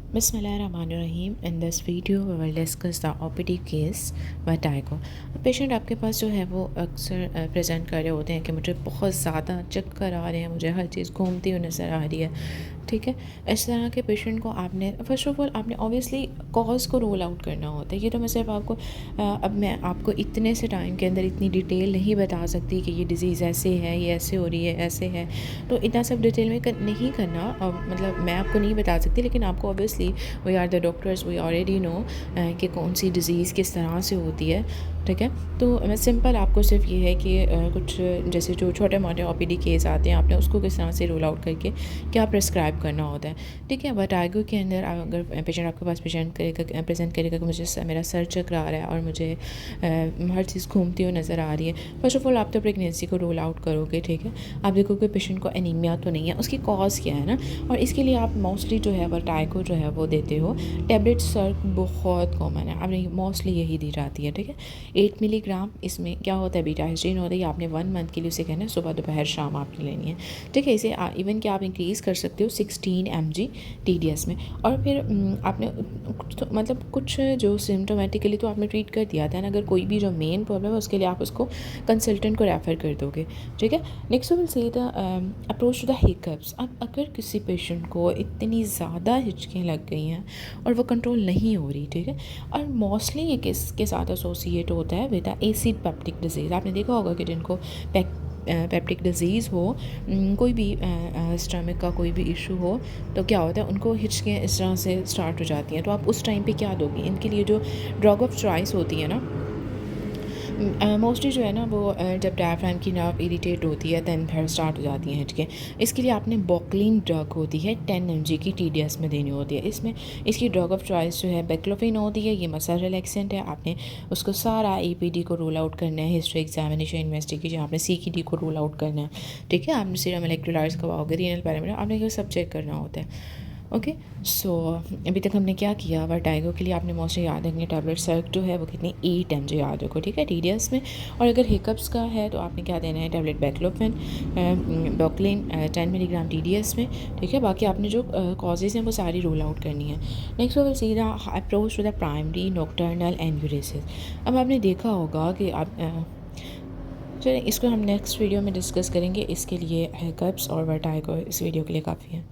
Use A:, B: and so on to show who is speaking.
A: Bismillahirrahmanirrahim. In this video we will discuss the OPD case vertigo. Patient आपके पास जो है वो अक्सर प्रेजेंट कर रहे होते हैं कि मुझे बहुत ज़्यादा चक्कर आ रहे हैं, मुझे हर चीज़ घूमती हुई नज़र आ रही है। ठीक है, इस तरह के पेशेंट को आपने फ़र्स्ट ऑफ़ ऑल आपने ऑब्वियसली कॉज को रोल आउट करना होता है। ये तो मैं सिर्फ आपको अब मैं आपको इतने से टाइम के अंदर इतनी डिटेल नहीं बता सकती कि ये डिज़ीज़ ऐसे है, ये ऐसे हो रही है, ऐसे है, तो इतना सब डिटेल में नहीं करना। मतलब मैं आपको नहीं बता सकती, लेकिन आपको obviously we are the doctors, we already know कि कौन सी डिज़ीज़ किस तरह से होती है। ठीक है, तो मैं सिंपल आपको सिर्फ ये है कि कुछ जैसे जो छोटे मोटे OPD केस आते हैं, आपने उसको किस तरह से रोल आउट करके क्या प्रेस्क्राइब करना होता है। ठीक है, वर्टिगो के अंदर अगर पेशेंट आपके पास प्रेजेंट करेगा कि मुझे मेरा सर चकरा रहा है और मुझे हर चीज़ घूमती हुई नज़र आ रही है। फर्स्ट ऑफ ऑल आप तो प्रेगनेंसी को रोल आउट करोगे। ठीक है, आप देखोगे पेशेंट को एनीमिया तो नहीं है, उसकी कॉज क्या है ना, और इसके लिए आप मोस्टली जो है वर्टिगो जो है वो देते हो टेबलेट। सर बहुत कॉमन है, आपने मोस्टली यही दी जाती है। ठीक है, 8 मिलीग्राम इसमें क्या होता है, बीटा हिस्ट्रीन होता है। आपने 1 मंथ के लिए उसे कहना है सुबह दोपहर शाम आपने लेनी है। ठीक है, इसे इवन कि आप इंक्रीज़ कर सकते हो 16 mg TDS में। और फिर आपने मतलब कुछ जो सिम्टोमेटिकली तो आपने ट्रीट कर दिया था ना, अगर कोई भी जो मेन प्रॉब्लम है उसके लिए आप उसको कंसल्टेंट को रेफ़र कर दोगे। ठीक है, next will see the approach to the hiccups. अब अगर किसी पेशेंट को इतनी ज़्यादा हिचकियाँ लग गई हैं और वो कंट्रोल नहीं हो रही, ठीक है, और मोस्टली ये किसके साथ एसोसिएट होता है with the acid peptic disease. आपने देखा होगा कि जिनको पेप्टिक डिज़ीज़ हो, कोई भी स्टमक का कोई भी इशू हो, तो क्या होता है उनको हिचकियाँ इस तरह से स्टार्ट हो जाती हैं। तो आप उस टाइम पे क्या दोगे? इनके लिए जो ड्रग ऑफ चॉइस होती है ना, मोस्टली जो है ना वो जब डायफ्राम की नर्व इरिटेट होती है दैन फिर स्टार्ट हो जाती हैं हिचके। इसके लिए आपने बोक्लिन ड्रग होती है 10 mg की TDS में देनी होती है। इसमें इसकी ड्रग ऑफ चॉइस जो है बेक्लोफिन होती है। ये मसल रिलैक्सेंट है। आपने उसको सारा APD को रोल आउट करना है, हिस्ट्री एग्जामिनेशन इन्वेस्टिगेशन, आपने CKD को रोल आउट करना है। ठीक है, आपने सीरम इलेक्ट्रोलाइट्स करवाओगे, रीनल पैरामीटर आपने ये सब चेक करना होता है। ओके, सो अभी तक हमने क्या किया, वर्टिगो के लिए आपने मोस्टली याद रखनी टैबलेट सर्क जो है वो कितनी 8 mg याद रखो। ठीक है, TDS में। और अगर हिकअप्स का है तो आपने क्या देना है, टैबलेट बेक्लोफिन बोक्लिन 10 मिलीग्राम TDS में। ठीक है, बाकी आपने जो कॉजेज़ हैं वो सारी रोल आउट करनी है। नेक्स्ट वो सीधा approach to the primary nocturnal enuresis. अब आपने देखा होगा कि आप चलिए इसको हम नेक्स्ट वीडियो में डिस्कस करेंगे। इसके लिए हिकअप्स और वर्टिगो इस वीडियो के लिए काफ़ी है।